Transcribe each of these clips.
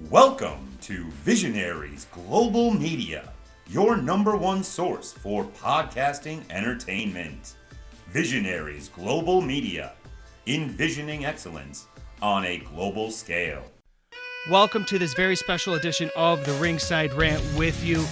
Welcome to Visionaries Global Media, your number one source for podcasting entertainment. Visionaries Global Media, envisioning excellence on a global scale. Welcome to this very special edition of the Ringside Rant with you.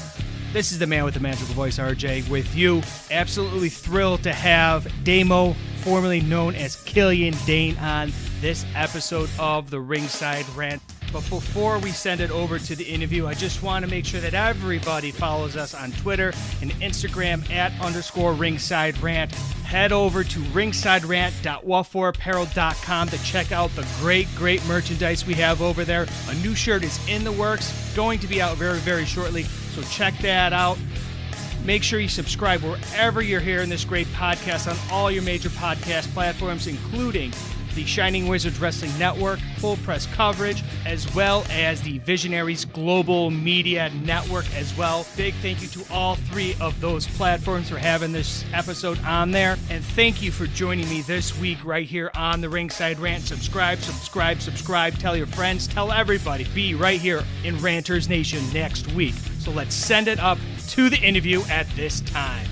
This is the man with the magical voice, RJ, with you. Absolutely thrilled to have Damo, formerly known as Killian Dane, on this episode of the Ringside Rant. But before we send it over to the interview, I just want to make sure that everybody follows us on Twitter and Instagram @_Ringside Rant. Head over to ringsiderant.wafourapparel.com to check out the great merchandise we have over there. A new shirt is in the works, going to be out very shortly, so check that out. Make sure you subscribe wherever you're hearing this great podcast on all your major podcast platforms, including the Shining Wizards Wrestling Network, full press coverage, as well as the Visionaries Global Media Network as well. Big thank you to all three of those platforms for having this episode on there. And thank you for joining me this week right here on the Ringside Rant. Subscribe. Tell your friends. Tell everybody. Be right here in Ranters Nation next week. So let's send it up to the interview at this time.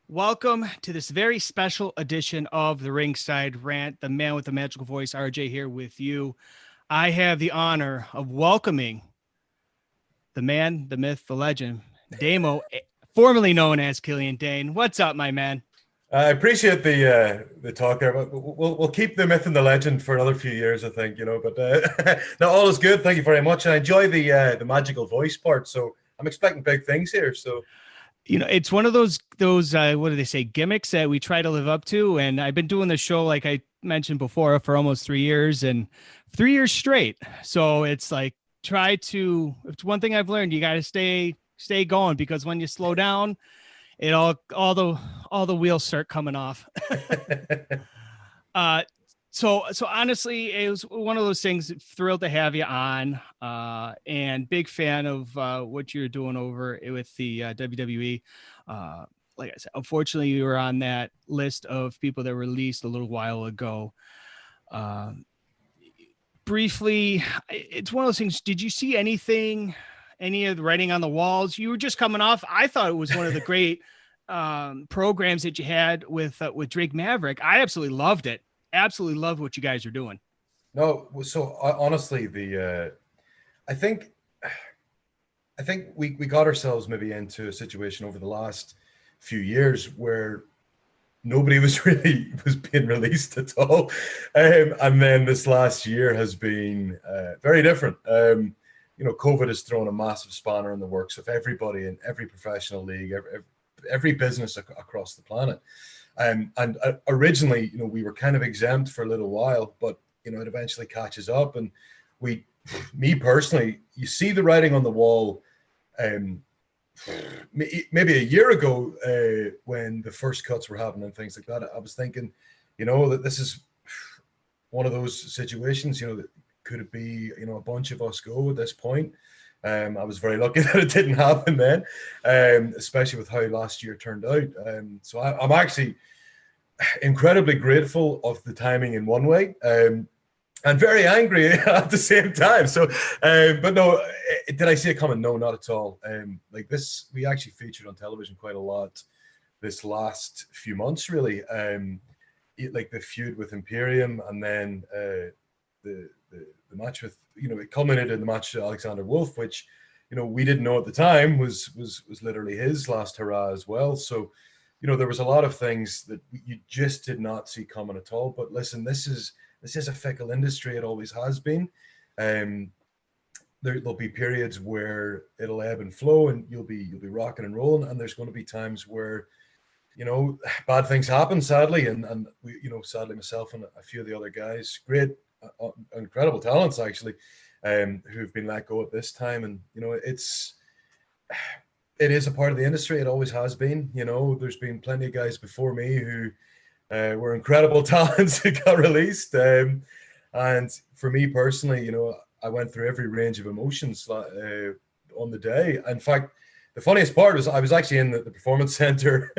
Welcome to this very special edition of the Ringside Rant. The man with the magical voice, RJ, here with you. I have the honor of welcoming the man, the myth, the legend, Damo, formerly known as Killian Dane. What's up, my man? I appreciate the talk there, but we'll keep the myth and the legend for another few years, I think, you know. But no, all is good. Thank you very much. And I enjoy the magical voice part. So I'm expecting big things here. So. You know, it's one of those what do they say, gimmicks that we try to live up to. And I've been doing the show, like I mentioned before, for almost 3 years and 3 years straight. So it's like, it's one thing I've learned. You got to stay going, because when you slow down, all the wheels start coming off. So honestly, it was one of those things. Thrilled to have you on, and big fan of what you're doing over with the WWE. Like I said, unfortunately, you were on that list of people that were released a little while ago. Briefly, it's one of those things. Did you see any of the writing on the walls? You were just coming off. I thought it was one of the great programs that you had with Drake Maverick. I absolutely loved it. Absolutely love what you guys are doing. No, so honestly, I think we got ourselves maybe into a situation over the last few years where nobody was being released at all, and then this last year has been very different. You know, COVID has thrown a massive spanner in the works of everybody in every professional league, every business across the planet. And originally, you know, we were kind of exempt for a little while, but, you know, it eventually catches up. And me personally, you see the writing on the wall, maybe a year ago, when the first cuts were happening and things like that. I was thinking, you know, that this is one of those situations, you know, that could it be, you know, a bunch of us go at this point. I was very lucky that it didn't happen then, especially with how last year turned out. So I'm actually incredibly grateful of the timing in one way, and very angry at the same time. So, but no, did I see it coming? No, not at all. Like this, we actually featured on television quite a lot this last few months, really. Like the feud with Imperium, and then the match with, you know, it culminated in the match to Alexander Wolf, which, you know, we didn't know at the time was literally his last hurrah as well. So, you know, there was a lot of things that you just did not see coming at all. But listen, this is a fickle industry. It always has been. There'll be periods where it'll ebb and flow, and you'll be rocking and rolling, and there's going to be times where, you know, bad things happen, sadly, and we, you know, sadly myself and a few of the other guys, great, incredible talents actually, who've been let go at this time. And, you know, it is a part of the industry. It always has been. You know, there's been plenty of guys before me who were incredible talents who got released. And for me personally, I went through every range of emotions on the day. In fact, the funniest part was I was actually in the performance center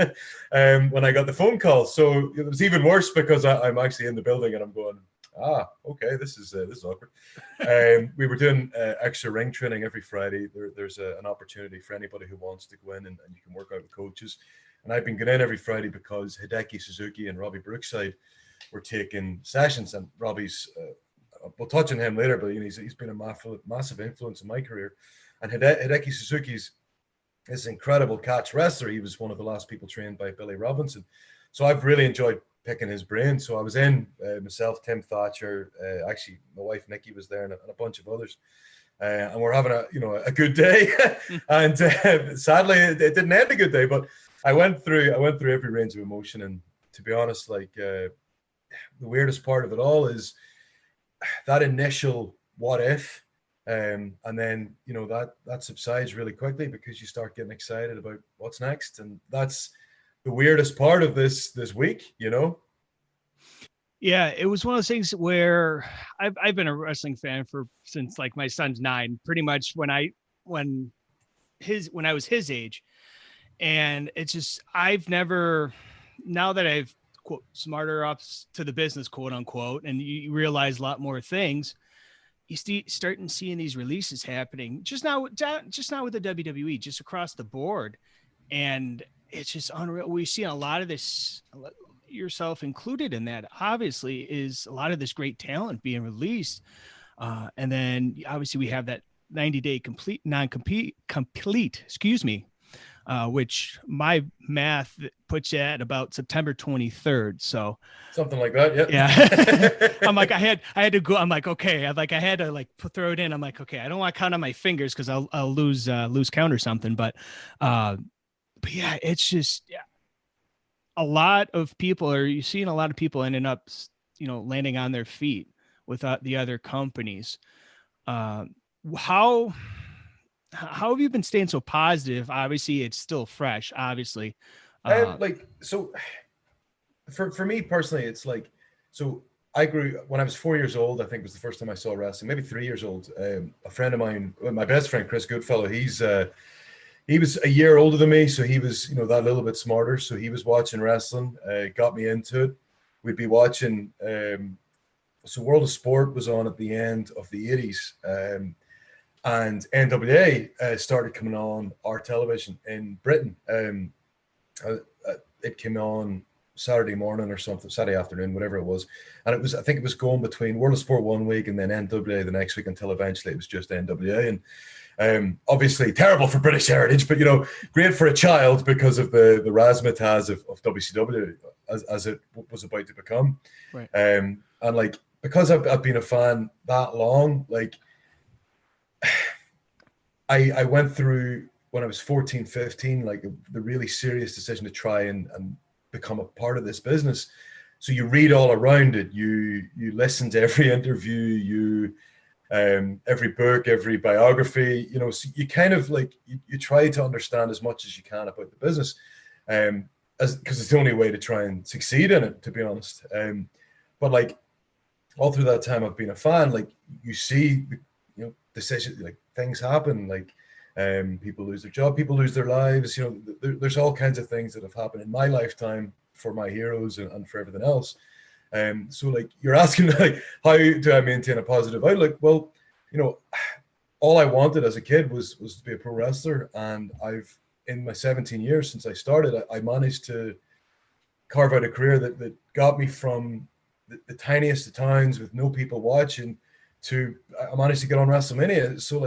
when I got the phone call. So it was even worse because I'm actually in the building and I'm going, okay, this is awkward. We were doing extra ring training every Friday. There's an opportunity for anybody who wants to go in and you can work out with coaches. And I've been going in every Friday because Hideki Suzuki and Robbie Brookside were taking sessions, and Robbie's we'll touch on him later, but he's been a massive influence in my career. And Hideki Suzuki's this incredible catch wrestler. He was one of the last people trained by Billy Robinson. So I've really enjoyed picking his brain. So I was in myself, Tim Thatcher, actually my wife Nikki was there, and a bunch of others. And we're having a good day. And sadly, it didn't end a good day. But I went through every range of emotion. And to be honest, the weirdest part of it all is that initial what if. And then that subsides really quickly because you start getting excited about what's next, and that's the weirdest part of this week. Yeah, it was one of those things where I've been a wrestling fan since like my son's 9, pretty much when I was his age, and it's just I've never, now that I've quote smarter up to the business, quote unquote, and you realize a lot more things. You starting seeing these releases happening just not with the WWE, just across the board. And it's just unreal. We've seen a lot of this, yourself included in that, obviously, is a lot of this great talent being released. And then obviously we have that 90-day complete, which my math puts you at about September 23rd. So something like that. Yeah. I'm like, I had to go. I'm like, okay. I had to throw it in. I'm like, okay, I don't want to count on my fingers because I'll lose count or something. But yeah, it's just a lot of people, or you're seeing a lot of people ending up, landing on their feet with the other companies. How have you been staying so positive? Obviously, it's still fresh. Obviously, so for me personally, it's so I grew when I was 4 years old. I think was the first time I saw wrestling. Maybe 3 years old. A friend of mine, my best friend Chris Goodfellow, he was a year older than me, so he was that little bit smarter. So he was watching wrestling, got me into it. We'd be watching. So World of Sport was on at the end of the 80s. And NWA started coming on our television in Britain. It came on Saturday morning or something, Saturday afternoon, whatever it was. And I think it was going between World of Sport one week and then NWA the next week until eventually it was just NWA. And obviously terrible for British heritage, but great for a child because of the razzmatazz of WCW as it was about to become. Right. And because I've been a fan that long, I went through when I was 14, 15, the really serious decision to try and become a part of this business. So you read all around it, you listen to every interview, every book, every biography, so you kind of you try to understand as much as you can about the business, because it's the only way to try and succeed in it, to be honest. But all through that time I've been a fan, you see decisions, things happen, people lose their job, people lose their lives, there's all kinds of things that have happened in my lifetime for my heroes and for everything else. So you're asking how do I maintain a positive outlook? Well, all I wanted as a kid was to be a pro wrestler, and I've in my 17 years since I started, I managed to carve out a career that got me from the tiniest of towns with no people watching to I managed to get on WrestleMania. So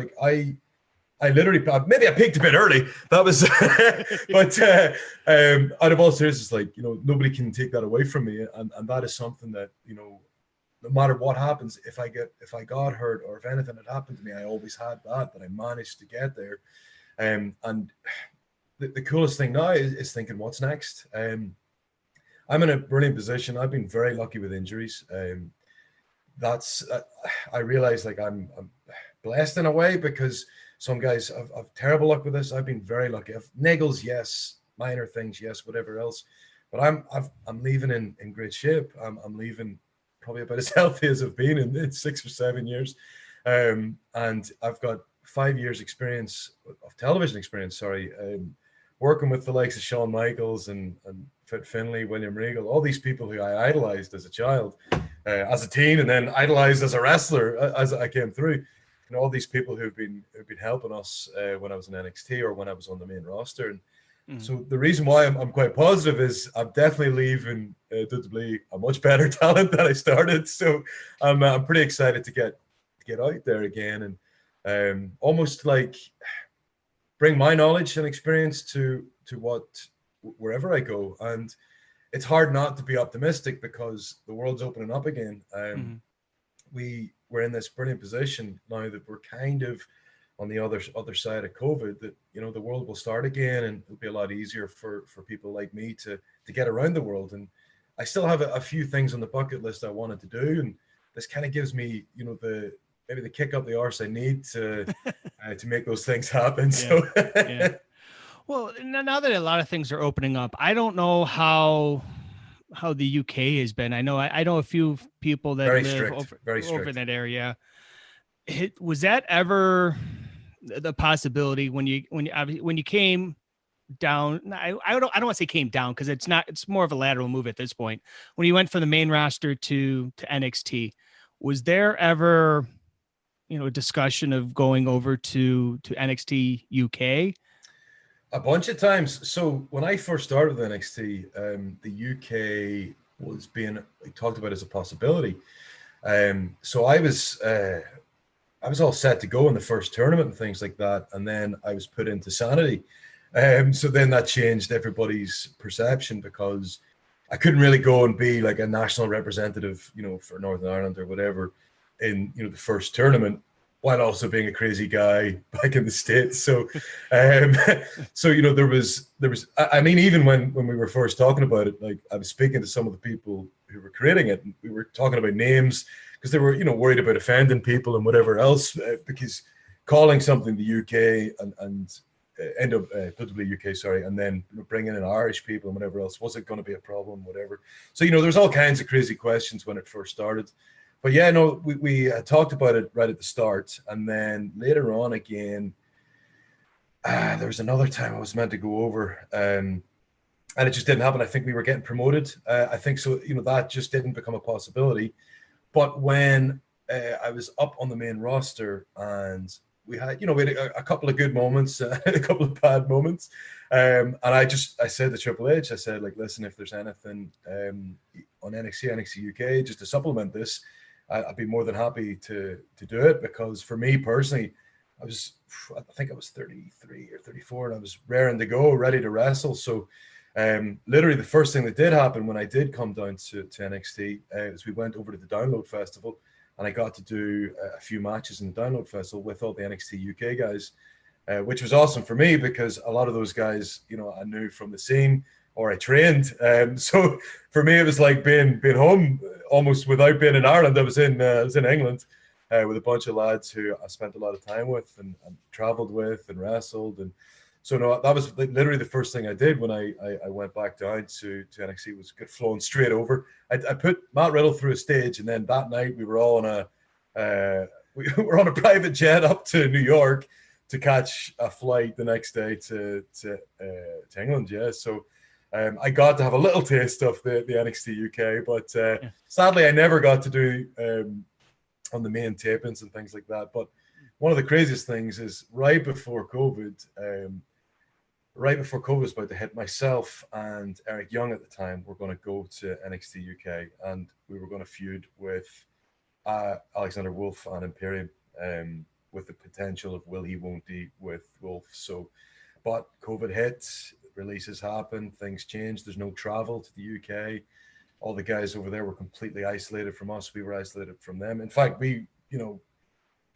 I literally, maybe I peaked a bit early. That was, but out of all seriousness, nobody can take that away from me, and that is something that no matter what happens, if I got hurt or if anything had happened to me, I always had that I managed to get there. And the coolest thing now is thinking what's next. I'm in a brilliant position. I've been very lucky with injuries. I realize I'm blessed in a way because some guys have terrible luck with this. I've been very lucky. I've niggles, yes, minor things, yes, whatever else. But I'm leaving in great shape. I'm leaving probably about as healthy as I've been in 6 or 7 years. And I've got 5 years experience of television experience, working with the likes of Shawn Michaels and Fit Finlay, William Regal, all these people who I idolized as a child, as a teen, and then idolized as a wrestler as I came through. All these people who've been helping us when I was in NXT or when I was on the main roster. And so the reason why I'm quite positive is I'm definitely leaving WWE a much better talent than I started. So I'm pretty excited to get out there again and almost like bring my knowledge and experience to wherever I go. And it's hard not to be optimistic because the world's opening up again. We're in this brilliant position now that we're kind of on the other side of COVID, that the world will start again, and it'll be a lot easier for people like me to get around the world. And I still have a few things on the bucket list I wanted to do, and this kind of gives me maybe the kick up the arse I need to make those things happen. So Well, now that a lot of things are opening up, I don't know how the UK has been. I know a few people that live over that area. Was that ever the possibility when you came down? I don't want to say came down, because it's more of a lateral move at this point. When you went from the main roster to NXT, was there ever a discussion of going over to NXT UK? A bunch of times. So when I first started with NXT, the UK was being talked about as a possibility. So I was all set to go in the first tournament and things like that, and then I was put into Sanity. So then that changed everybody's perception, because I couldn't really go and be like a national representative, for Northern Ireland or whatever in the first tournament, while also being a crazy guy back in the States. So, there was, I mean, even when we were first talking about it, like I was speaking to some of the people who were creating it, and we were talking about names because they were, worried about offending people and whatever else, because calling something the UK and end up WWE UK, sorry, and then bringing in Irish people and whatever else, was it going to be a problem, whatever. So, there's all kinds of crazy questions when it first started. But yeah, no, we talked about it right at the start, and then later on again, there was another time I was meant to go over, and it just didn't happen. I think we were getting promoted. I think so. That just didn't become a possibility. But when I was up on the main roster, and we had a couple of good moments, a couple of bad moments, and I said to Triple H, I said, like, listen, if there's anything on NXT UK just to supplement this, I'd be more than happy to do it, because for me personally, I think I was 33 or 34, and I was raring to go, ready to wrestle. So literally the first thing that did happen when I did come down to NXT is we went over to the Download Festival, and I got to do a few matches in the Download Festival with all the NXT UK guys, which was awesome for me, because a lot of those guys, I knew from the scene, or I trained. So for me, it was like being home almost without being in Ireland. I was in England with a bunch of lads who I spent a lot of time with and traveled with and wrestled. And so no, that was literally the first thing I did when I went back down to NXT, was get flown straight over. I put Matt Riddle through a stage, and then that night we were all on we were on a private jet up to New York to catch a flight the next day to England. Yeah, so. I got to have a little taste of the NXT UK, but sadly I never got to do on the main tapings and things like that. But one of the craziest things is right before COVID was about to hit, myself and Eric Young at the time were going to go to NXT UK, and we were going to feud with Alexander Wolf and Imperium, with the potential of will he, won't he with Wolf. So, but COVID hit. Releases happen, things change, there's no travel to the UK. All the guys over there were completely isolated from us, we were isolated from them. In fact,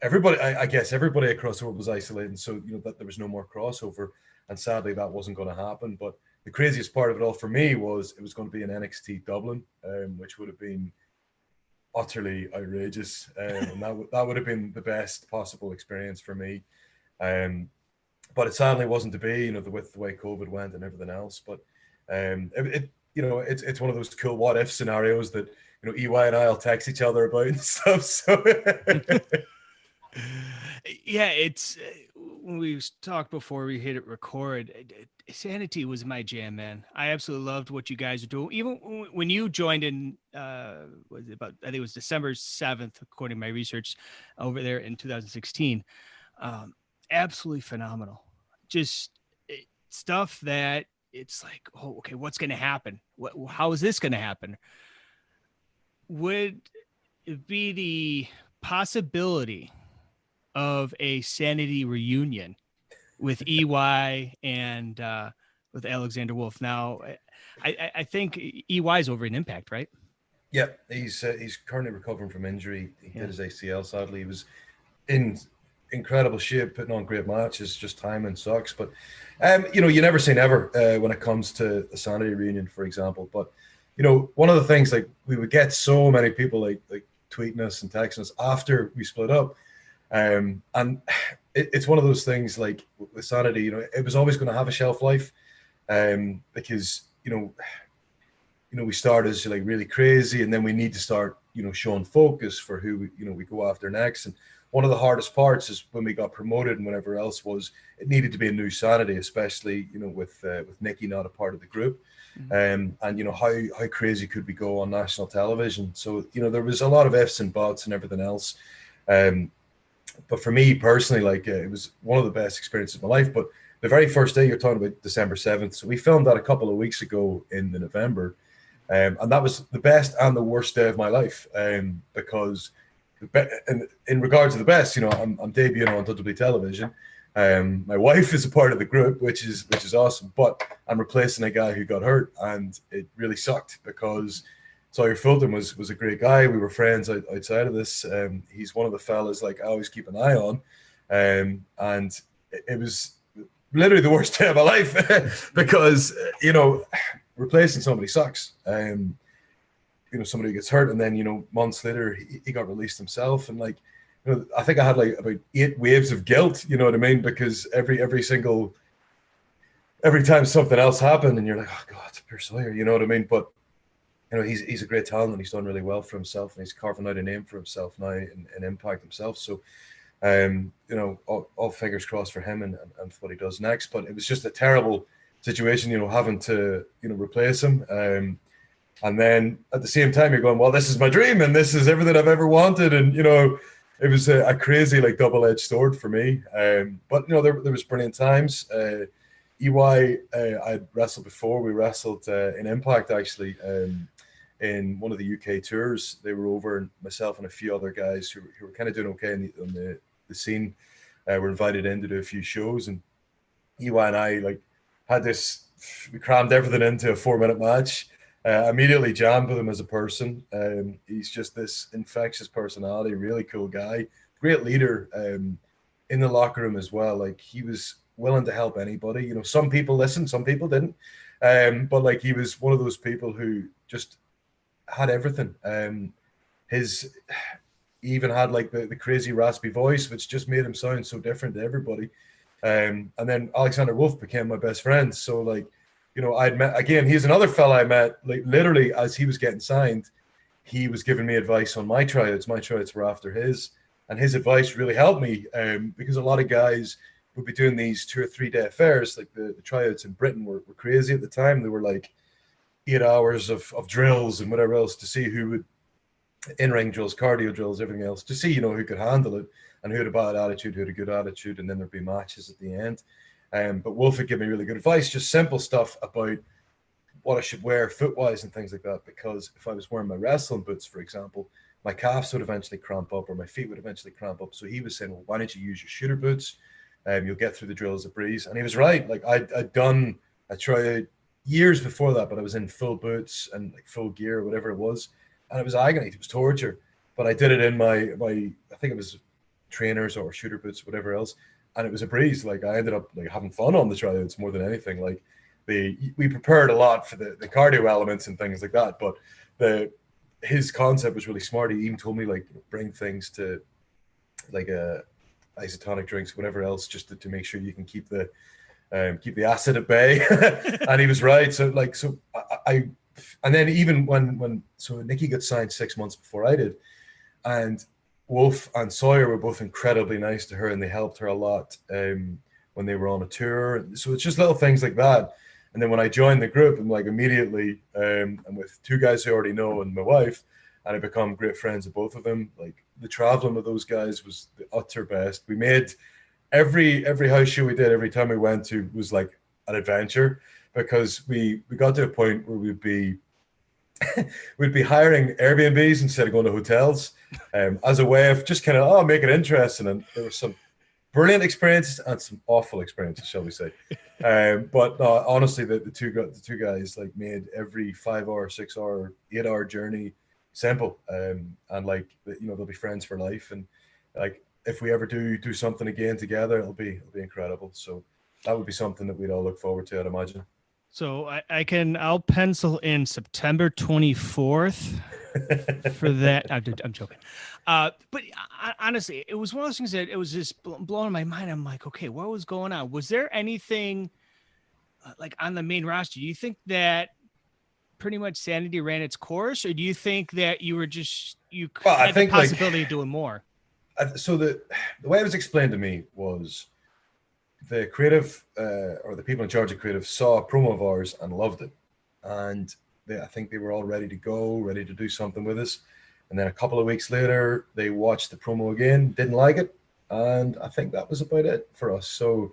everybody, I guess everybody across the world was isolated, so that there was no more crossover, and sadly that wasn't going to happen. But the craziest part of it all for me was it was going to be in NXT Dublin, which would have been utterly outrageous, and that would have been the best possible experience for me. But it sadly wasn't to be, with the way COVID went and everything else. But it's one of those cool what if scenarios that EY and I'll text each other about and stuff. So yeah, it's when we talked before we hit it record. Sanity was my jam, man. I absolutely loved what you guys are doing. Even when you joined in, was it about, I think it was December 7th, according to my research, over there in 2016. Absolutely phenomenal. Just stuff that it's like, oh, okay, what's going to happen? How is this going to happen? Would it be the possibility of a Sanity reunion with EY and with Alexander Wolf? Now, I think EY's over in Impact, right? Yeah, he's currently recovering from injury. He did his ACL, sadly. He was in incredible shape, putting on great matches. Just timing sucks. But, you never say never when it comes to a Sanity reunion, for example. But, one of the things, like, we would get so many people like tweeting us and texting us after we split up. And it's one of those things, like with Sanity, it was always going to have a shelf life, because we start as like really crazy, and then we need to start showing focus for who we go after next. And one of the hardest parts is when we got promoted and whatever else was, it needed to be a new Sanity, especially with Nikki not a part of the group. And how crazy could we go on national television? So there was a lot of ifs and buts and everything else. But for me personally, like it was one of the best experiences of my life. But the very first day, you're talking about December 7th. So we filmed that a couple of weeks ago in the November. And that was the best and the worst day of my life. Because in regards to the best, I'm debuting on WWE television. My wife is a part of the group, which is awesome. But I'm replacing a guy who got hurt, and it really sucked because Sawyer Fulton was a great guy. We were friends outside of this. He's one of the fellas like I always keep an eye on. And it was literally the worst day of my life because, replacing somebody sucks. Somebody gets hurt, and then, months later, he got released himself. And like, I think I had like about 8 waves of guilt, you know what I mean? Because every time something else happened and you're like, oh God, poor Sawyer, you know what I mean? But he's a great talent, and he's done really well for himself, and he's carving out a name for himself now and Impact himself. So, all fingers crossed for him and what he does next. But it was just a terrible situation, having to, replace him. And then at the same time, you're going, well, this is my dream, and this is everything I've ever wanted. And, it was a crazy, like, double-edged sword for me. But, there was brilliant times. EY, I'd wrestled before. We wrestled in Impact, actually, in one of the UK tours. They were over, and myself and a few other guys who were kind of doing okay on the scene were invited in to do a few shows. And EY and I, like, had this, we crammed everything into a 4-minute match. Immediately jammed with him as a person. He's just this infectious personality, really cool guy, great leader in the locker room as well. Like, he was willing to help anybody. Some people listened, some people didn't. But like, he was one of those people who just had everything. He even had like the crazy raspy voice, which just made him sound so different to everybody. And then Alexander Wolf became my best friend. So like, I'd met, again, he's another fella I met, like literally as he was getting signed, he was giving me advice on my tryouts. My tryouts were after his, and his advice really helped me because a lot of guys would be doing these 2 or 3 day affairs. Like the tryouts in Britain were crazy at the time. They were like 8 hours of drills and whatever else to see who would, in-ring drills, cardio drills, everything else, to see, who could handle it and who had a bad attitude, who had a good attitude, and then there'd be matches at the end. But Wolf would give me really good advice, just simple stuff about what I should wear foot-wise and things like that. Because if I was wearing my wrestling boots, for example, my calves would eventually cramp up or my feet would eventually cramp up. So he was saying, well, why don't you use your shooter boots? You'll get through the drills a breeze. And he was right. Like I'd done a tryout years before that, but I was in full boots and like full gear or whatever it was. And it was agony. It was torture. But I did it in my I think it was trainers or shooter boots, whatever else. And it was a breeze. Like I ended up like having fun on the tryouts more than anything. Like we prepared a lot for the cardio elements and things like that. But his concept was really smart. He even told me like bring things to like isotonic drinks, whatever else, just to make sure you can keep the acid at bay. And he was right. So and then even when so Nikki got signed 6 months before I did, and Wolf and Sawyer were both incredibly nice to her, and they helped her a lot when they were on a tour. So it's just little things like that. And then when I joined the group, I'm like immediately, I'm with two guys I already know and my wife, and I become great friends with both of them. Like the traveling with those guys was the utter best. We made every house show we did, every time we went to was like an adventure, because we got to a point where we'd be hiring Airbnbs instead of going to hotels, as a way of just kind of make it interesting. And there were some brilliant experiences and some awful experiences, shall we say? But honestly, the two guys like made every 5 hour, 6 hour, 8 hour journey simple, and like they'll be friends for life. And like if we ever do something again together, it'll be incredible. So that would be something that we'd all look forward to, I'd imagine. So I'll pencil in September 24th for that. I'm joking. But honestly, it was one of those things that it was just blowing my mind. I'm like, okay, what was going on? Was there anything like on the main roster? Do you think that pretty much Sanity ran its course, or do you think that you were just, had the possibility of doing more? So the way it was explained to me was the creative or the people in charge of creative saw a promo of ours and loved it. And I think they were all ready to go, ready to do something with us. And then a couple of weeks later, they watched the promo again, didn't like it. And I think that was about it for us. So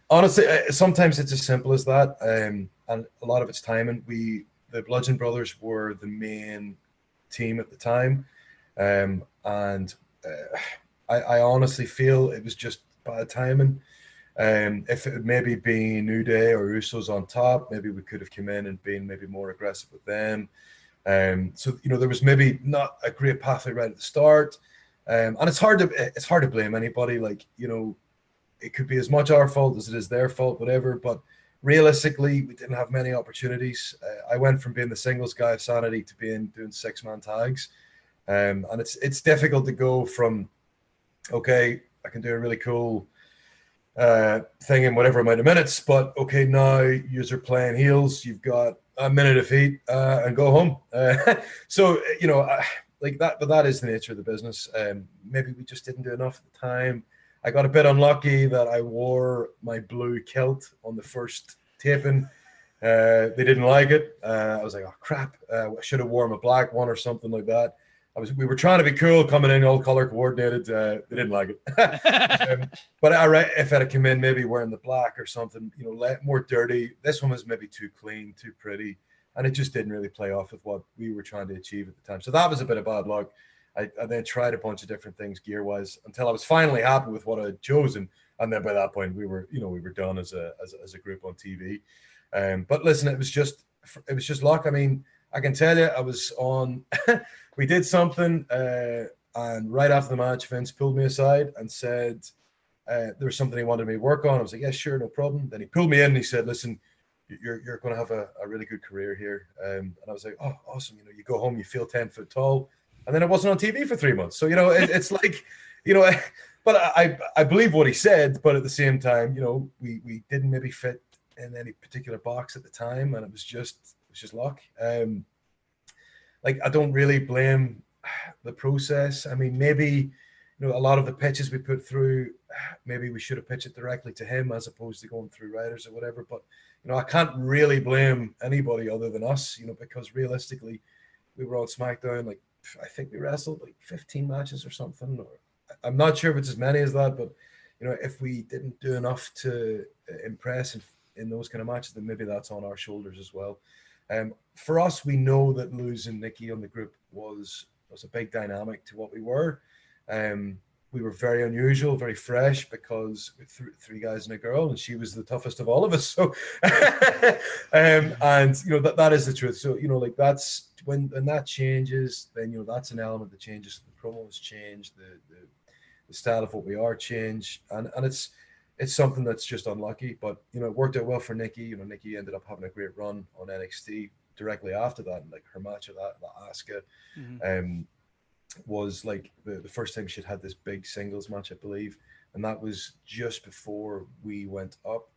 honestly, sometimes it's as simple as that. And a lot of it's timing. The Bludgeon Brothers were the main team at the time. I honestly feel it was just bad timing. If it had maybe been New Day or Usos on top, maybe we could have come in and been maybe more aggressive with them. So there was maybe not a great pathway right at the start, and it's hard to blame anybody. Like it could be as much our fault as it is their fault, whatever. But realistically, we didn't have many opportunities. I went from being the singles guy of Sanity to doing 6-man tags, and it's difficult to go from okay, I can do a really cool thing in whatever amount of minutes, but okay, now you're playing heels, you've got a minute of heat and go home. So like that, but that is the nature of the business. Maybe we just didn't do enough at the time. I got a bit unlucky that I wore my blue kilt on the first taping. They didn't like it. I was like, oh crap, I should have worn a black one or something like that. We were trying to be cool, coming in all color coordinated. They didn't like it. But if I'd have come in maybe wearing the black or something, more dirty. This one was maybe too clean, too pretty, and it just didn't really play off with what we were trying to achieve at the time. So that was a bit of bad luck. I then tried a bunch of different things gear-wise until I was finally happy with what I had chosen, and then by that point we were done as a group on TV. But listen, it was just luck. I mean, I can tell you, I was on. We did something, and right after the match, Vince pulled me aside and said there was something he wanted me to work on. I was like, yeah, sure, no problem. Then he pulled me in and he said, listen, you're going to have a really good career here. And I was like, oh, awesome. You go home, you feel 10 foot tall. And then I wasn't on TV for 3 months. So, it's like, but I believe what he said, but at the same time, we didn't maybe fit in any particular box at the time. And it was just luck. Like, I don't really blame the process. I mean, maybe, a lot of the pitches we put through, maybe we should have pitched it directly to him as opposed to going through writers or whatever. But, I can't really blame anybody other than us, because realistically, we were on SmackDown. Like, I think we wrestled like 15 matches or something. Or I'm not sure if it's as many as that, but, if we didn't do enough to impress in those kind of matches, then maybe that's on our shoulders as well. For us, we know that losing Nikki on the group was a big dynamic to what we were. We were very unusual, very fresh, because we're three guys and a girl, and she was the toughest of all of us. So, and that is the truth. So, like that's when that changes, then that's an element that changes. The promos change, the style of what we are change, and it's something that's just unlucky, but it worked out well for Nikki. Nikki ended up having a great run on NXT directly after that, and like her match of that Asuka was like the first time she'd had this big singles match, I believe, and that was just before we went up.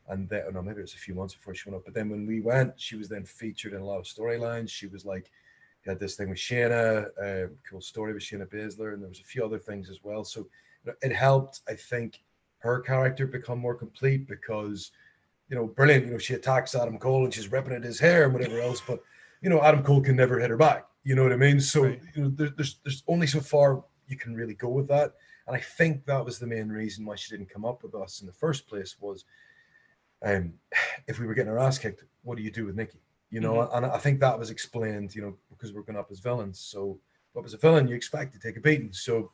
And then, no, maybe it was a few months before she went up. But then when we went, she was then featured in a lot of storylines. She was like, had this thing with Shayna, cool story with Shayna Baszler, and there was a few other things as well. So it helped, I think, her character become more complete because, brilliant. She attacks Adam Cole and she's ripping at his hair and whatever else. But Adam Cole can never hit her back. You know what I mean? So right. There's only so far you can really go with that. And I think that was the main reason why she didn't come up with us in the first place was, if we were getting our ass kicked, what do you do with Nikki? And I think that was explained, because we're going up as villains. So up as a villain, you expect to take a beating. So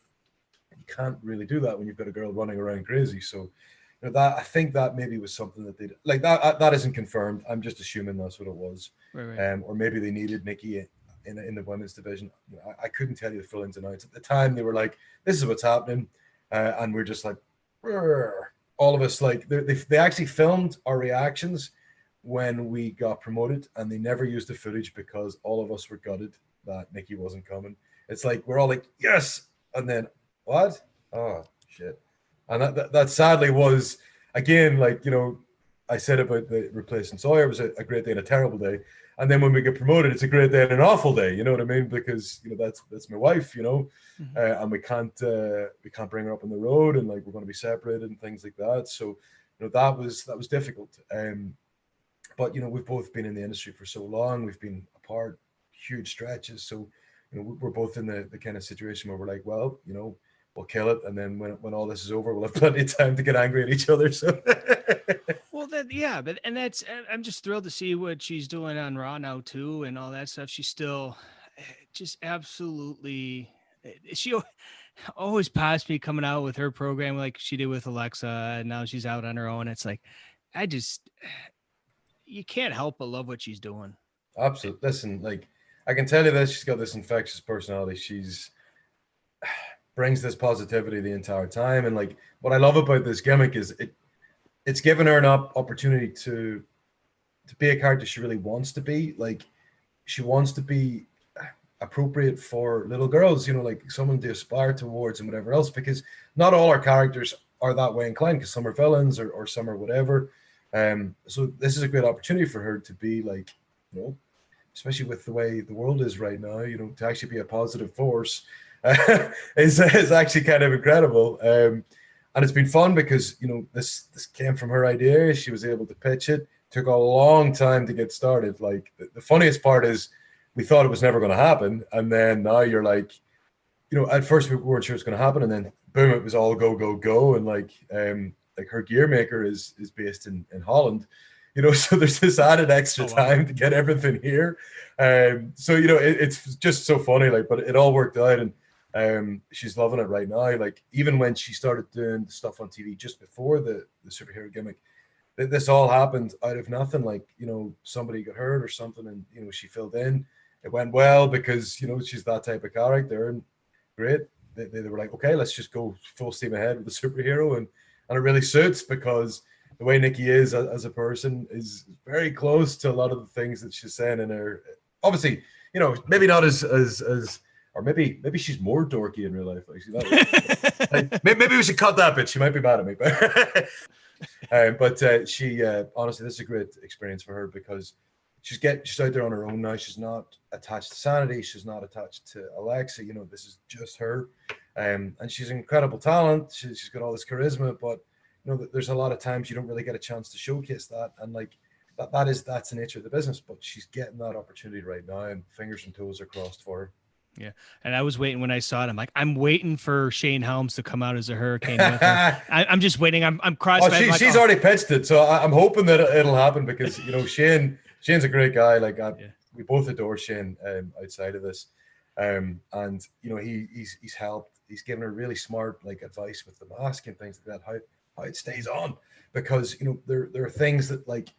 you can't really do that when you've got a girl running around crazy. So that I think that maybe was something that they did. Like that isn't confirmed. I'm just assuming that's what it was. Right. Or maybe they needed Nikki in the women's division. I couldn't tell you the full ins and outs. At the time, they were like, "This is what's happening," and we're just like, "Rrr." All of us, like they actually filmed our reactions when we got promoted, and they never used the footage because all of us were gutted that Nikki wasn't coming. It's like we're all like, "Yes," and then what? Oh shit! And that sadly was again, like I said about the replacing Sawyer was a great day and a terrible day. And then when we get promoted, it's a great day and an awful day. You know what I mean? Because that's my wife. And we can't bring her up on the road, and like we're going to be separated and things like that. So that was difficult. But we've both been in the industry for so long. We've been apart huge stretches. So we're both in the kind of situation where we're like, well, we'll kill it, and then when all this is over, we'll have plenty of time to get angry at each other. So. Well, that's I'm just thrilled to see what she's doing on Raw now too, and all that stuff. She's still just absolutely. She always passed me coming out with her program like she did with Alexa, and now she's out on her own. It's like, you can't help but love what she's doing. Absolutely. Listen, like I can tell you this, she's got this infectious personality. She's brings this positivity the entire time, and like what I love about this gimmick is it's given her an opportunity to be a character she really wants to be. Like she wants to be appropriate for little girls, like someone to aspire towards and whatever else, because not all our characters are that way inclined, because some are villains or some are whatever. So this is a great opportunity for her to be like, especially with the way the world is right now, to actually be a positive force is actually kind of incredible. And it's been fun because, this came from her idea. She was able to pitch it. Took a long time to get started. Like the funniest part is we thought it was never going to happen. And then now you're like, at first we weren't sure it's going to happen. And then boom, it was all go, go, go. And like her gear maker is based in Holland, so there's this added extra time to get everything here. So, it's just so funny, like, but it all worked out. And she's loving it right now. Like even when she started doing the stuff on TV just before the superhero gimmick, this all happened out of nothing. Like somebody got hurt or something, and she filled in. It went well because she's that type of character, and great. They were like, okay, let's just go full steam ahead with the superhero, and it really suits because the way Nikki is as a person is very close to a lot of the things that she's saying in her. Obviously, maybe not as or maybe she's more dorky in real life. Like, maybe we should cut that bit. She might be mad at me, but she honestly, this is a great experience for her because she's out there on her own now. She's not attached to Sanity. She's not attached to Alexa. This is just her, and she's an incredible talent. She's got all this charisma, but there's a lot of times you don't really get a chance to showcase that, and like that's the nature of the business. But she's getting that opportunity right now, and fingers and toes are crossed for her. Yeah, and I was waiting when I saw it. I'm waiting for Shane Helms to come out as a hurricane with her. I'm just waiting. I'm crossing. She's already pitched it, so I'm hoping that it'll happen because Shane's a great guy. Like we both adore Shane outside of this, and he's helped. He's given her really smart like advice with the mask and things like that. How it stays on, because there are things that like.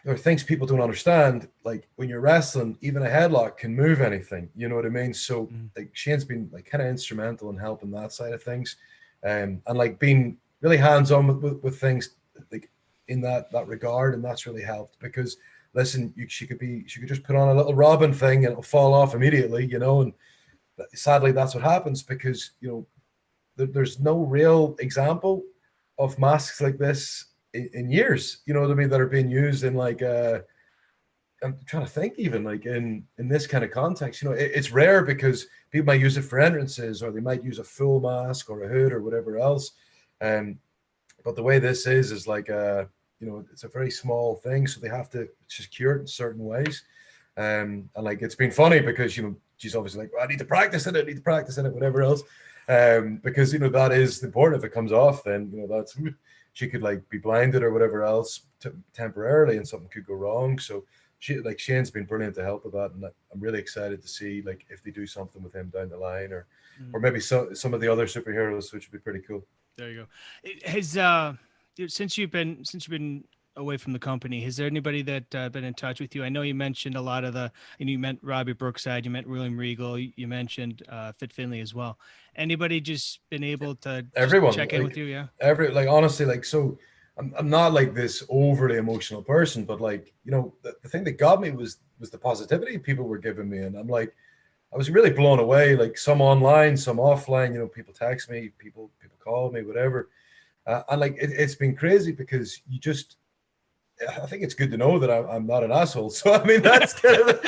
There are things people don't understand, like when you're wrestling, even a headlock can move anything, you know what I mean? So like Shane's been like kind of instrumental in helping that side of things, and like being really hands-on with things like in that regard, and that's really helped because listen, she could just put on a little Robin thing and it'll fall off immediately, and sadly that's what happens because there's no real example of masks like this in years, you know what I mean, that are being used in like I'm trying to think even like in this kind of context. You know, it's rare because people might use it for entrances, or they might use a full mask or a hood or whatever else. But the way this is like you know, it's a very small thing, so they have to secure it in certain ways. And like it's been funny because, you know, she's obviously like, well, I need to practice in it, whatever else. Because, you know, that is important. If it comes off, then, you know, that's, she could like be blinded or whatever else temporarily, and something could go wrong. So Shane's been brilliant to help with that, and I'm really excited to see like if they do something with him down the line, or maybe some of the other superheroes, which would be pretty cool. There you go. Has since you've been away from the company, has there anybody that been in touch with you? I know you mentioned a lot of you met Robbie Brookside, you met William Regal, you mentioned Fit Finley as well. Anybody just been able to everyone check in with you? Yeah. Honestly, like, so I'm not like this overly emotional person, but like, you know, the thing that got me was the positivity people were giving me. And I'm like, I was really blown away, like some online, some offline, you know, people text me, people call me, whatever. And like, it's been crazy because I think it's good to know that I'm not an asshole. So, I mean, that's kind of,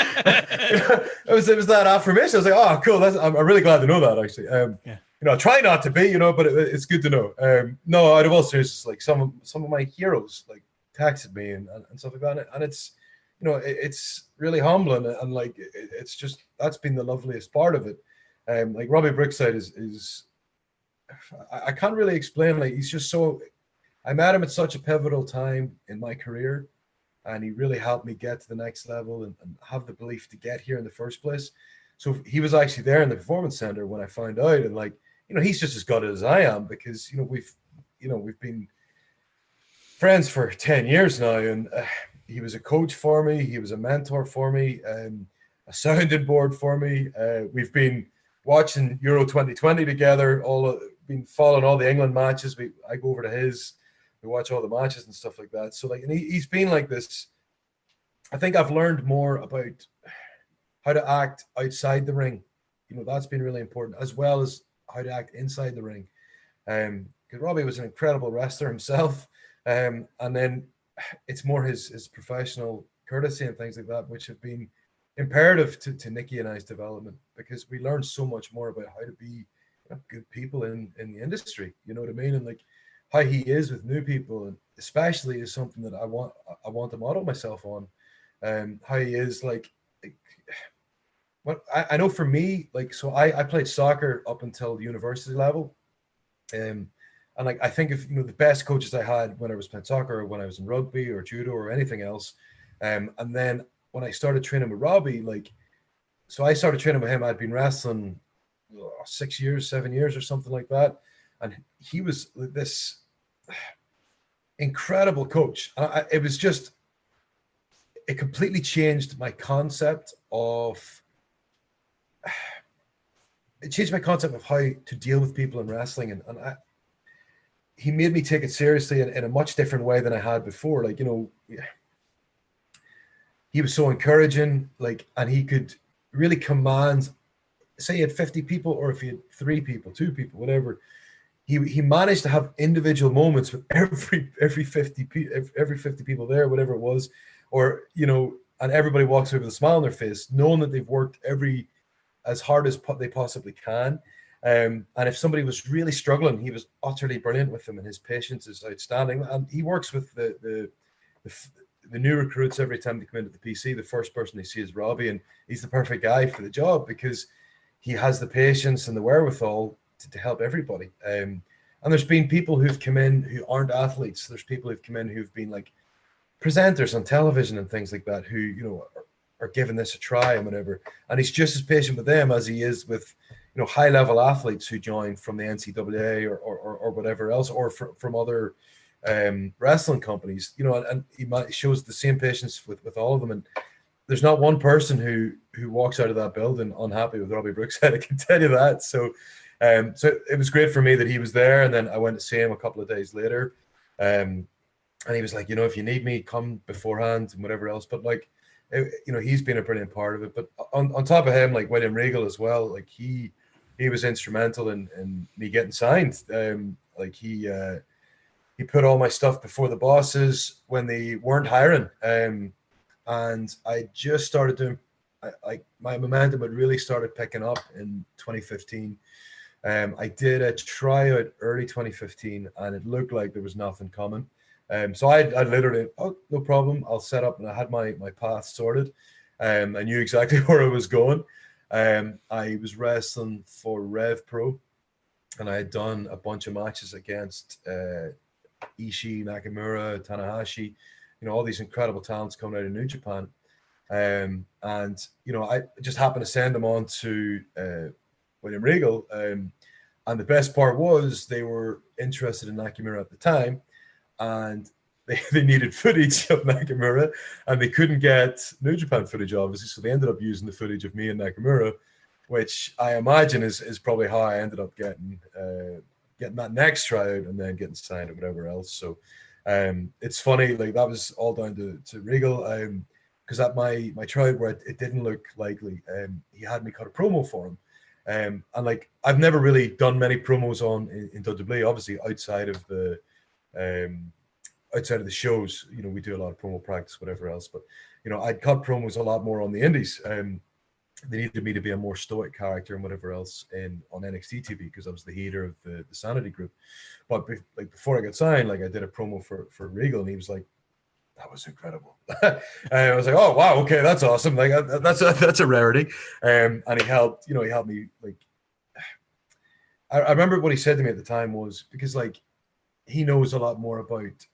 it was that affirmation. I was like, oh, cool. I'm really glad to know that, actually. Yeah. You know, I try not to be, you know, but it's good to know. No, out of all seriousness, like some of my heroes like texted me and stuff like that. And it's, you know, it's really humbling, and like, it's just, that's been the loveliest part of it. Like Robbie Brookside is I can't really explain. Like, he's just so, I met him at such a pivotal time in my career, and he really helped me get to the next level and have the belief to get here in the first place. So he was actually there in the performance center when I found out, and like, you know, he's just as good as I am, because, you know, we've been friends for 10 years now, and he was a coach for me, he was a mentor for me, a sounding board for me. We've been watching Euro 2020 together, been following all the England matches. I go over to his, we watch all the matches and stuff like that. So like, and he's been like this. I think I've learned more about how to act outside the ring. You know, that's been really important, as well as how to act inside the ring. Because Robbie was an incredible wrestler himself. And then it's more his professional courtesy and things like that, which have been imperative to Nikki and I's development, because we learned so much more about how to be, you know, good people in the industry. You know what I mean? And like, how he is with new people, and especially, is something that I want to model myself on. How he is like what I know for me, like, so I played soccer up until the university level. And like, I think if, you know, the best coaches I had when I was playing soccer, or when I was in rugby or judo or anything else. And then when I started training with Robbie, like, so I started training with him, I'd been wrestling 7 years or something like that. And he was this incredible coach. It was just, it completely changed my concept of, how to deal with people in wrestling. And he made me take it seriously in a much different way than I had before. Like, you know, he was so encouraging, like, and he could really command, say he had 50 people, or if he had 3 people, 2 people, whatever, he managed to have individual moments with every 50 people there, whatever it was, or, you know, and everybody walks away with a smile on their face, knowing that they've worked as hard as they possibly can. And if somebody was really struggling, he was utterly brilliant with them, and his patience is outstanding. And he works with the new recruits every time they come into the PC. The first person they see is Robbie, and he's the perfect guy for the job, because he has the patience and the wherewithal to help everybody. And there's been people who've come in who aren't athletes. There's people who've come in who've been like presenters on television and things like that, who, you know, are giving this a try and whatever. And he's just as patient with them as he is with, you know, high level athletes who join from the NCAA or whatever else, or from other wrestling companies, you know, and he shows the same patience with all of them. And there's not one person who walks out of that building unhappy with Robbie Brookside, I can tell you that. So it was great for me that he was there. And then I went to see him a couple of days later. And he was like, you know, if you need me, come beforehand and whatever else. But like, you know, he's been a brilliant part of it. But on top of him, like William Regal as well, like he was instrumental in me getting signed. Like he he put all my stuff before the bosses when they weren't hiring. And I just started doing, my momentum had really started picking up in 2015. I did a tryout early 2015, and it looked like there was nothing coming. So I literally, oh, no problem, I'll set up, and I had my path sorted. I knew exactly where I was going. I was wrestling for Rev Pro, and I had done a bunch of matches against Ishii, Nakamura, Tanahashi, all these incredible talents coming out of New Japan. And, I just happened to send them on to William Regal. And the best part was they were interested in Nakamura at the time, and they needed footage of Nakamura, and they couldn't get New Japan footage, obviously. So they ended up using the footage of me and Nakamura, which I imagine is probably how I ended up getting that next tryout and then getting signed or whatever else. So it's funny, like that was all down to Regal, because at my tryout where it didn't look likely, he had me cut a promo for him. And like I've never really done many promos in WWE, obviously outside of the shows. We do a lot of promo practice, whatever else. But I'd cut promos a lot more on the indies. They needed me to be a more stoic character and whatever else on NXT TV because I was the heater of the Sanity group. But before I got signed, like I did a promo for Regal, and he was like, "That was incredible." I was like, "Oh wow, okay, that's awesome. Like that's a rarity." And he helped. He helped me. Like I remember what he said to me at the time was, because like he knows a lot more about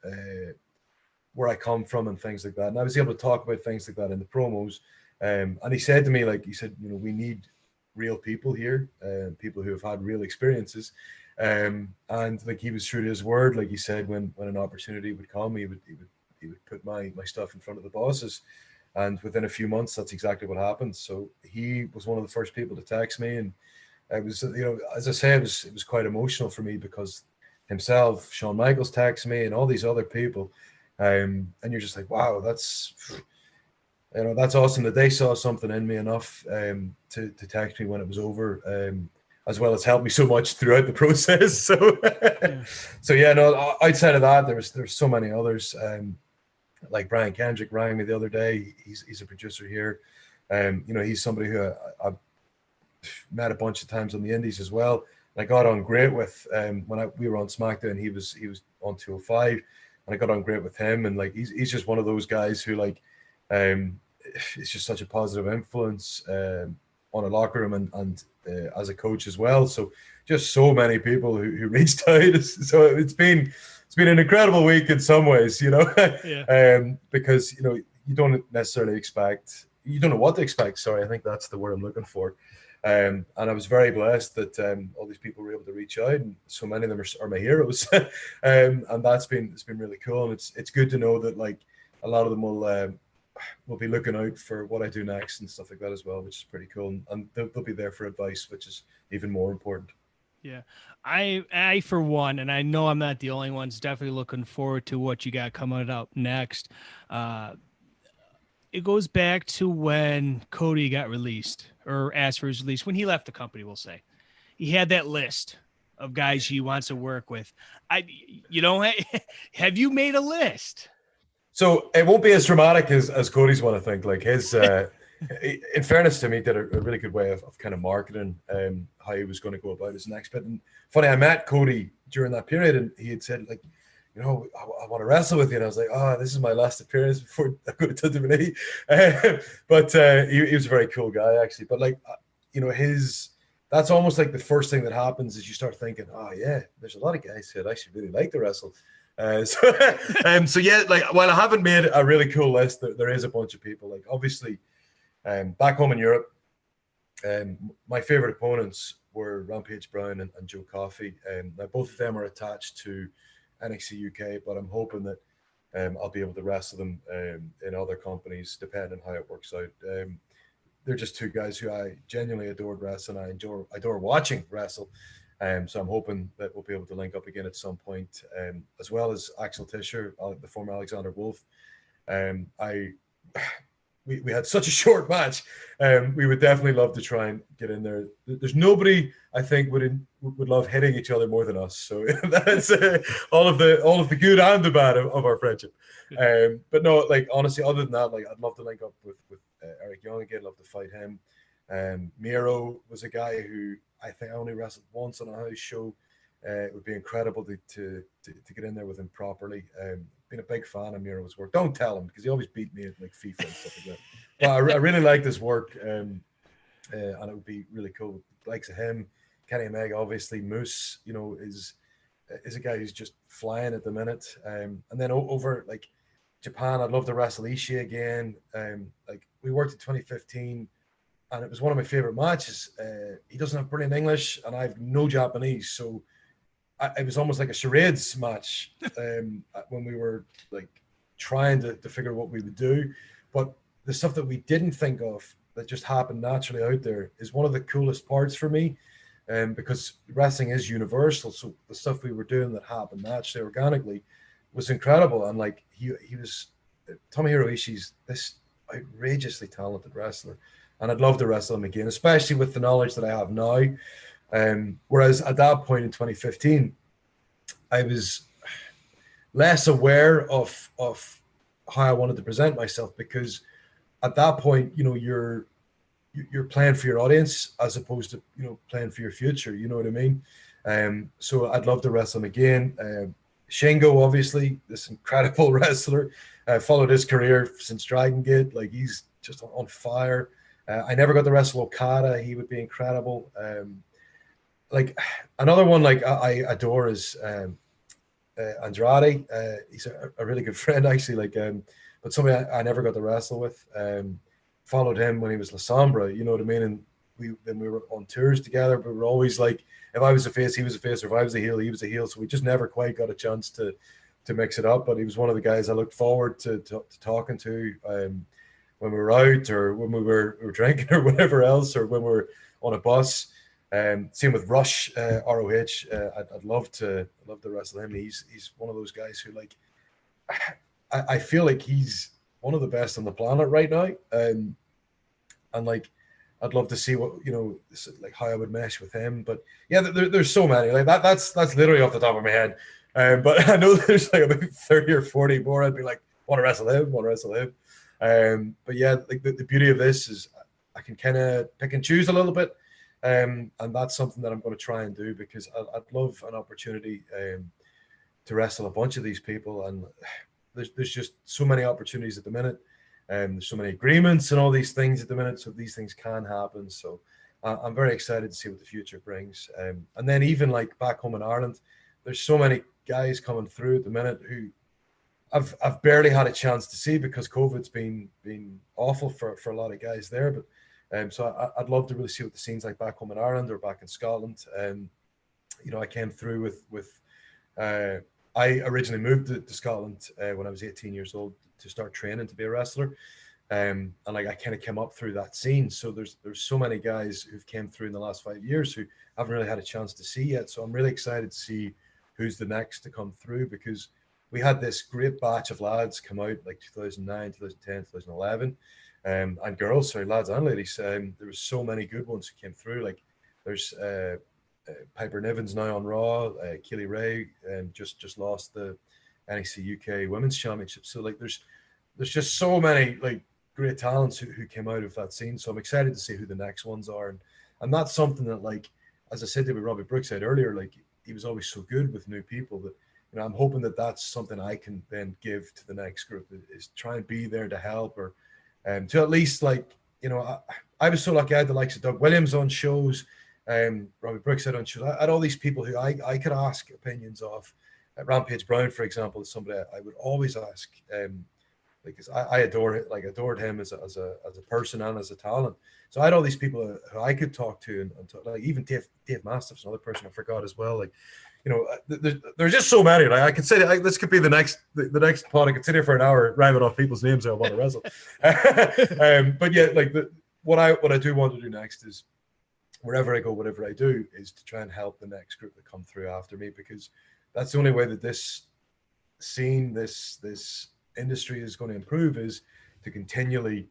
where I come from and things like that, and I was able to talk about things like that in the promos. And he said to me, we need real people here, people who have had real experiences. And like he was true to his word. Like he said, when an opportunity would come, he would put my stuff in front of the bosses. And within a few months, that's exactly what happened. So he was one of the first people to text me. And it was, as I said, it was quite emotional for me because himself, Shawn Michaels texted me and all these other people. And you're just like, wow, that's awesome that they saw something in me enough to text me when it was over, as well as help me so much throughout the process. So, outside of that, there's so many others. Like Brian Kendrick rang me the other day. He's a producer here. He's somebody who I've met a bunch of times on the indies as well. And I got on great with when we were on SmackDown. He was on 205, and I got on great with him. And like he's just one of those guys who like. It's just such a positive influence on a locker room and as a coach as well. So just so many people who reached out. So it's been an incredible week in some ways, because you don't necessarily expect, you don't know what to expect. Sorry, I think that's the word I'm looking for. And I was very blessed that all these people were able to reach out, and so many of them are my heroes. And it's been really cool, and it's good to know that like a lot of them will be looking out for what I do next and stuff like that as well, which is pretty cool. And they'll be there for advice, which is even more important. Yeah. I for one, and I know I'm not the only one, is definitely looking forward to what you got coming up next. It goes back to when Cody got released or asked for his release, when he left the company, we'll say. He had that list of guys he wants to work with. Have you made a list? So it won't be as dramatic as Cody's one, I think. Like his, in fairness to me, did a really good way of kind of marketing how he was going to go about his next bit. And funny, I met Cody during that period, and he had said like, I want to wrestle with you. And I was like, this is my last appearance before I go to WWE. But he was a very cool guy, actually. But like, that's almost like the first thing that happens is you start thinking, there's a lot of guys who I'd actually really like to wrestle. So yeah, like while I haven't made a really cool list, there is a bunch of people. Like obviously, back home in Europe, my favorite opponents were Rampage Brown and Joe Coffey. Now both of them are attached to NXT UK, but I'm hoping that I'll be able to wrestle them in other companies, depending on how it works out. They're just two guys who I genuinely adored wrestling. I adore watching wrestle. So I'm hoping that we'll be able to link up again at some point, as well as Axel Tischer, the former Alexander Wolf. we had such a short match. We would definitely love to try and get in there. There's nobody I think would love hitting each other more than us. So that's all of the good and the bad of our friendship. But no, like honestly, other than that, like I'd love to link up with Eric Young again. Love to fight him. Miro was a guy who I think I only wrestled once on a house show. It would be incredible to get in there with him properly. Been a big fan of Miro's work. Don't tell him because he always beat me at like FIFA and stuff like that. But I really like this work, and it would be really cool. Likes of him, Kenny Omega, obviously. Moose, is a guy who's just flying at the minute. And then over like Japan, I'd love to wrestle Ishii again. Like we worked in 2015. And it was one of my favorite matches. He doesn't have brilliant English, and I have no Japanese, so it was almost like a charades match when we were like trying to figure what we would do. But the stuff that we didn't think of that just happened naturally out there is one of the coolest parts for me, because wrestling is universal. So the stuff we were doing that happened naturally, organically, was incredible. And like he was Tomohiro Ishii's this outrageously talented wrestler. And I'd love to wrestle him again, especially with the knowledge that I have now. Whereas at that point in 2015, I was less aware of how I wanted to present myself, because at that point, you're playing for your audience as opposed to playing for your future. You know what I mean? So I'd love to wrestle him again. Shingo, obviously, this incredible wrestler. Followed his career since Dragon Gate. Like he's just on fire. I never got to wrestle Okada. He would be incredible. Like another one, like I adore is Andrade. He's a really good friend, actually. Like, but somebody I never got to wrestle with. Followed him when he was La Sombra. You know what I mean? And we were on tours together. But we were always like, if I was a face, he was a face, or if I was a heel, he was a heel. So we just never quite got a chance to mix it up. But he was one of the guys I looked forward to talking to. When we were out, or when we were drinking, or whatever else, or when we were on a bus. Same with Rush, ROH. I'd love to wrestle him. He's one of those guys who, like, I feel like he's one of the best on the planet right now. And like, I'd love to see what like how I would mesh with him. But yeah, there's so many. Like that's literally off the top of my head. But I know there's like about 30 or 40 more. I'd be like, want to wrestle him. But yeah, like the beauty of this is I can kind of pick and choose a little bit, and that's something that I'm going to try and do, because I'd love an opportunity to wrestle a bunch of these people, and there's just so many opportunities at the minute, and there's so many agreements and all these things at the minute, so these things can happen. So I'm very excited to see what the future brings, and then even like back home in Ireland, there's so many guys coming through at the minute who I've barely had a chance to see, because COVID's been awful for a lot of guys there. But so I'd love to really see what the scene's like back home in Ireland or back in Scotland. I came through with I originally moved to Scotland when I was 18 years old to start training to be a wrestler. And like I kind of came up through that scene. So there's so many guys who've came through in the last 5 years who haven't really had a chance to see yet. So I'm really excited to see who's the next to come through, because we had this great batch of lads come out like 2009, 2010, 2011, and girls, sorry, lads and ladies. There was so many good ones who came through. Like there's Piper Niven's now on Raw. Keely Ray just lost the NXT UK Women's Championship. So like there's just so many like great talents who came out of that scene. So I'm excited to see who the next ones are, and that's something that, like, as I said to Robbie Brookside earlier, like he was always so good with new people that. I'm hoping that that's something I can then give to the next group, is try and be there to help, or to at least, like, I was so lucky I had the likes of Doug Williams on shows, Robbie Brookside on shows. I had all these people who I could ask opinions of. Rampage Brown, for example, is somebody I would always ask, because I adored him as a person and as a talent. So I had all these people who I could talk to, and like even Dave Mastiff's another person I forgot as well. Like, there's just so many. Like I could say this could be the next pod. I could sit here for an hour rhyming off people's names I want to wrestle. But yeah, like what I do want to do next is, wherever I go, whatever I do, is to try and help the next group that come through after me, because that's the only way that this scene, this industry is going to improve, is to continually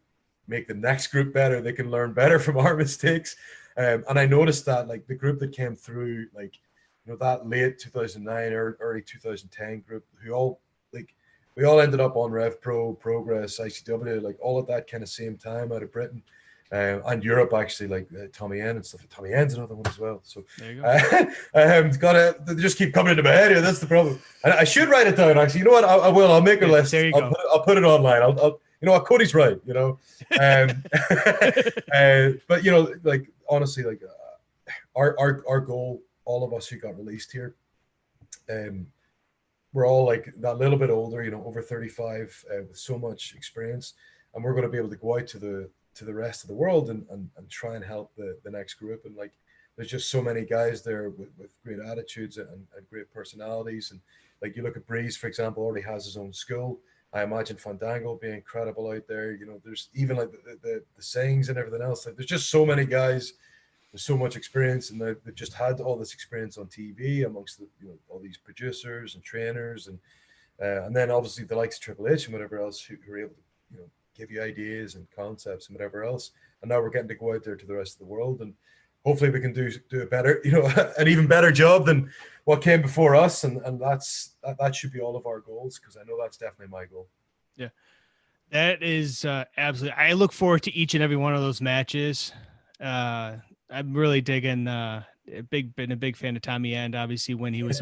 make the next group better. They can learn better from our mistakes. And I noticed that like the group that came through, like, that late 2009 or early 2010 group, who all like, we all ended up on Rev Pro, Progress, ICW, like all at that kind of same time out of Britain. And Europe, actually, like Tommy N and stuff. Tommy N's another one as well. So there you go. they just keep coming into my head here. That's the problem. And I should write it down, actually. You know what? I will. I'll make a list. There you go. I'll put it online. I'll Cody's right, but like, honestly, like our goal, all of us who got released here, we're all like that little bit older, over 35, with so much experience, and we're going to be able to go out to the rest of the world and try and help the next group. And like, there's just so many guys there with great attitudes and great personalities. And like, you look at Breeze, for example, already has his own school. I imagine Fandango will be incredible out there. There's even like the sayings and everything else. Like, there's just so many guys. There's so much experience, and they've just had all this experience on TV amongst all these producers and trainers, and then obviously the likes of Triple H and whatever else who are able to give you ideas and concepts and whatever else. And now we're getting to go out there to the rest of the world, and hopefully we can do a better, an even better job than what came before us. And that should be all of our goals, because I know that's definitely my goal. Yeah, that is absolutely. I look forward to each and every one of those matches. I'm really digging. Been a big fan of Tommy End, obviously, when he was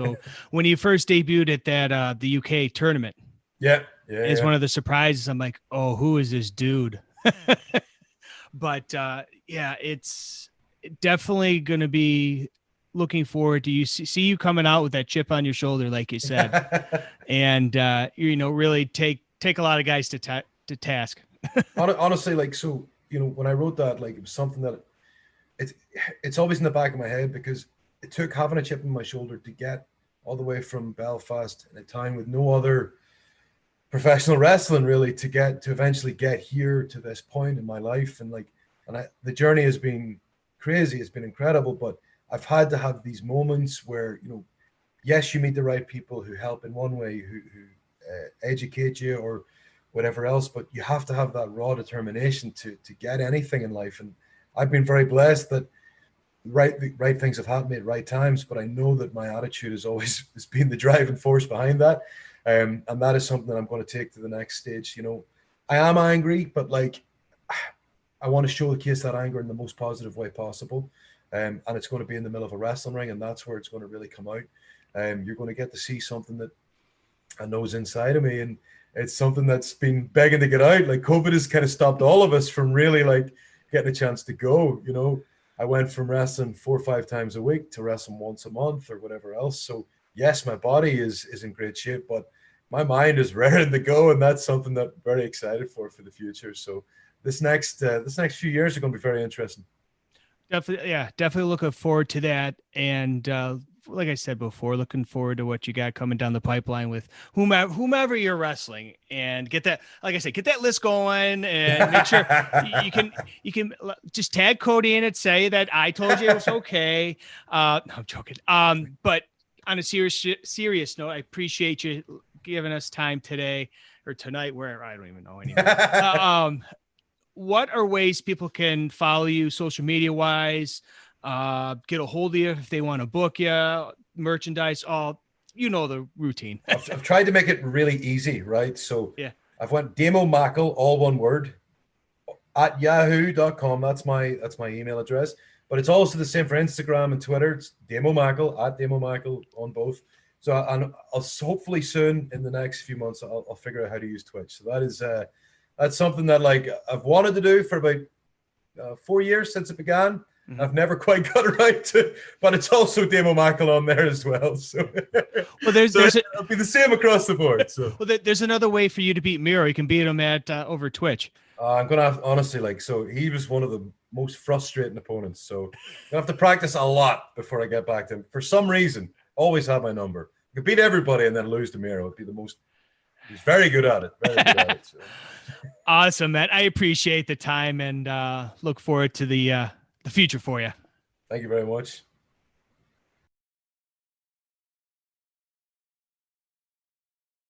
when he first debuted at that the UK tournament. Yeah. It's one of the surprises. I'm like, oh, who is this dude? But yeah, it's definitely going to be looking forward to see you coming out with that chip on your shoulder, like you said, and really take a lot of guys to task. Honestly, like, so when I wrote that, like, it was something that it's always in the back of my head, because it took having a chip on my shoulder to get all the way from Belfast in a time with no other professional wrestling really to eventually get here to this point in my life. And the journey has been crazy. It's been incredible, but I've had to have these moments where, yes, you meet the right people who help in one way, who educate you or whatever else, but you have to have that raw determination to get anything in life. And I've been very blessed that the right things have happened at right times, but I know that my attitude has been the driving force behind that. And that is something that I'm going to take to the next stage. I am angry, but like, I want to showcase that anger in the most positive way possible. And it's going to be in the middle of a wrestling ring, and that's where it's going to really come out. You're going to get to see something that I know is inside of me, and it's something that's been begging to get out. Like, COVID has kind of stopped all of us from really like getting a chance to go. I went from wrestling 4 or 5 times a week to wrestling once a month or whatever else. So yes, my body is in great shape, but my mind is raring to go, and that's something that I'm very excited for the future. So this next few years are going to be very interesting. Definitely looking forward to that. And like I said before, looking forward to what you got coming down the pipeline with whomever you're wrestling, and get that, like I said, get that list going, and make sure you can just tag Cody in it, say that I told you it was okay. No, I'm joking. But on a serious note, I appreciate you giving us time today or tonight, where I don't even know anymore. What are ways people can follow you social media wise, get a hold of you if they want to book you, merchandise, all, the routine. I've tried to make it really easy, right? So yeah, I've went Damo Mackle, all one word, at yahoo.com. That's my email address, but it's also the same for Instagram and Twitter. It's Damo Mackle, at Damo Mackle on both. So I'll hopefully soon in the next few months, I'll figure out how to use Twitch. So that is, that's something that like I've wanted to do for about 4 years since it began. Mm-hmm. I've never quite got it right to, but it's also Damo Mackle on there as well. So, well, it'll be the same across the board. So, well, there's another way for you to beat Miro. You can beat him at over Twitch. I'm gonna have, honestly, so he was one of the most frustrating opponents. So I have to practice a lot before I get back to him. For some reason, always have my number. I could beat everybody and then lose to Miro. It'd be the most. He's very good at it. Very good at it. So. Awesome, man. I appreciate the time and look forward to the future for you. Thank you very much.